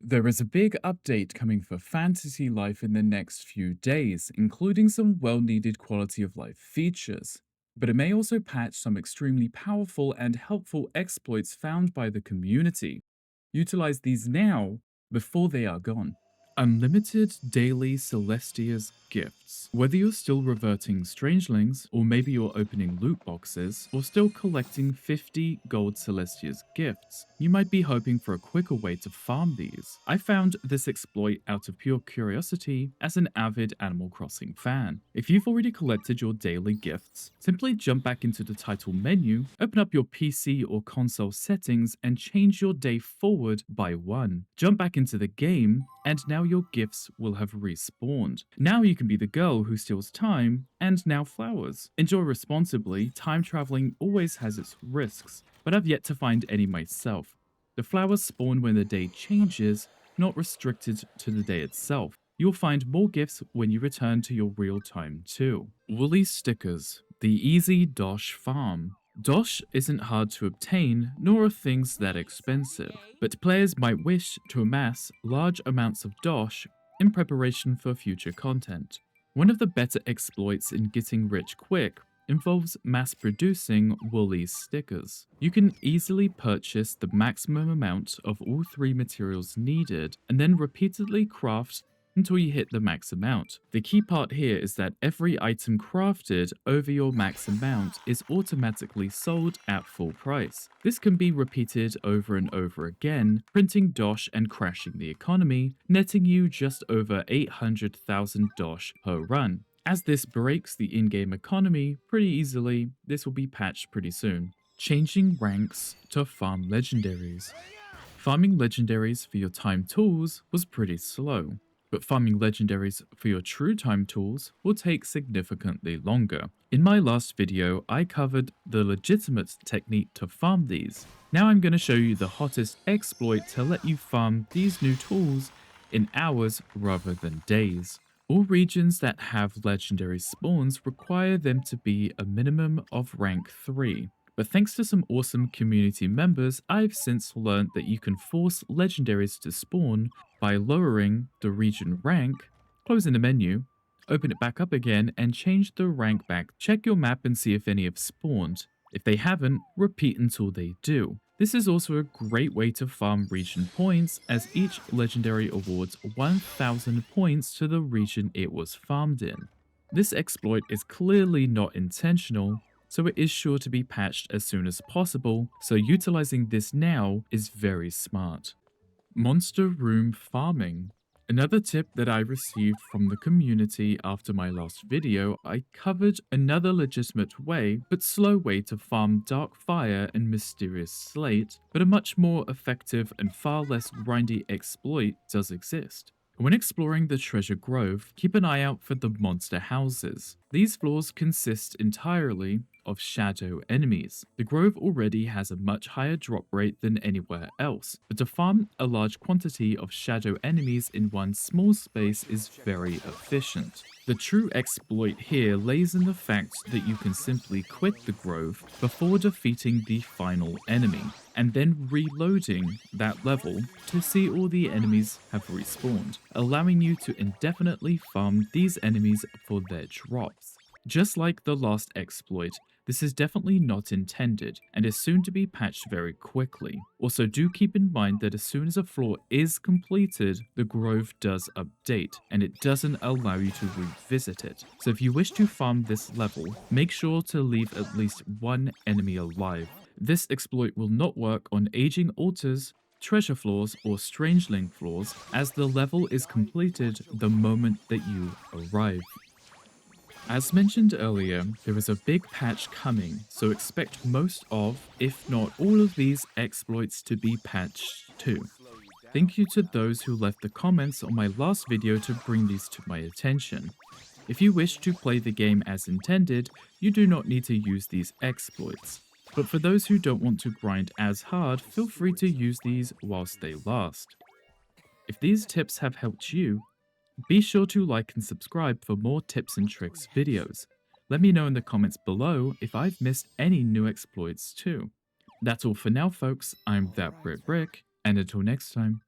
There is a big update coming for Fantasy Life in the next few days, including some well needed quality of life features. But it may also patch some extremely powerful and helpful exploits found by the community. Utilize these now before they are gone. Unlimited daily Celestia's gifts. Whether you're still reverting strangelings, or maybe you're opening loot boxes, or still collecting 50 gold Celestia's gifts, you might be hoping for a quicker way to farm these. I found this exploit out of pure curiosity as an avid Animal Crossing fan. If you've already collected your daily gifts, simply jump back into the title menu, open up your PC or console settings, and change your day forward by 1. Jump back into the game, and now your gifts will have respawned. Now you can be the girl who steals time, and now flowers. Enjoy responsibly, time traveling always has its risks, but I've yet to find any myself. The flowers spawn when the day changes, not restricted to the day itself. You'll find more gifts when you return to your real time too. Woolly stickers, the easy Dosh farm. Dosh isn't hard to obtain, nor are things that expensive, but players might wish to amass large amounts of Dosh in preparation for future content. One of the better exploits in getting rich quick involves mass producing woolly stickers. You can easily purchase the maximum amount of all three materials needed and then repeatedly craft until you hit the max amount. The key part here is that every item crafted over your max amount is automatically sold at full price. This can be repeated over and over again, printing Dosh and crashing the economy, netting you just over 800,000 Dosh per run. As this breaks the in-game economy pretty easily, this will be patched pretty soon. Changing ranks to farm legendaries. Farming legendaries for your time tools was pretty slow, but farming legendaries for your true time tools will take significantly longer. In my last video, I covered the legitimate technique to farm these. Now I'm going to show you the hottest exploit to let you farm these new tools in hours rather than days. All regions that have legendary spawns require them to be a minimum of rank 3. But thanks to some awesome community members, I've since learned that you can force legendaries to spawn by lowering the region rank, closing the menu, open it back up again, and change the rank back. Check your map and see if any have spawned. If they haven't, repeat until they do. This is also a great way to farm region points, as each legendary awards 1000 points to the region it was farmed in. This exploit is clearly not intentional, so it is sure to be patched as soon as possible, so utilizing this now is very smart. Monster Room Farming. Another tip that I received from the community after my last video, I covered another legitimate way, but slow way to farm Dark Fire and Mysterious Slate, but a much more effective and far less grindy exploit does exist. When exploring the treasure grove, keep an eye out for the monster houses. These floors consist entirely of shadow enemies. The grove already has a much higher drop rate than anywhere else, but to farm a large quantity of shadow enemies in one small space is very efficient. The true exploit here lays in the fact that you can simply quit the grove before defeating the final enemy, and then reloading that level to see all the enemies have respawned, allowing you to indefinitely farm these enemies for their drops. Just like the last exploit, this is definitely not intended and is soon to be patched very quickly. Also, do keep in mind that as soon as a floor is completed, the grove does update and it doesn't allow you to revisit it. So if you wish to farm this level, make sure to leave at least one enemy alive. This exploit will not work on aging altars, treasure floors, or strangeling floors, as the level is completed the moment that you arrive. As mentioned earlier, there is a big patch coming, so expect most of, if not all of these exploits to be patched too. Thank you to those who left the comments on my last video to bring these to my attention. If you wish to play the game as intended, you do not need to use these exploits. But for those who don't want to grind as hard, feel free to use these whilst they last. If these tips have helped you, be sure to like and subscribe for more tips and tricks videos. Let me know in the comments below if I've missed any new exploits too. That's all for now folks, I'm That Brit Brick, and until next time.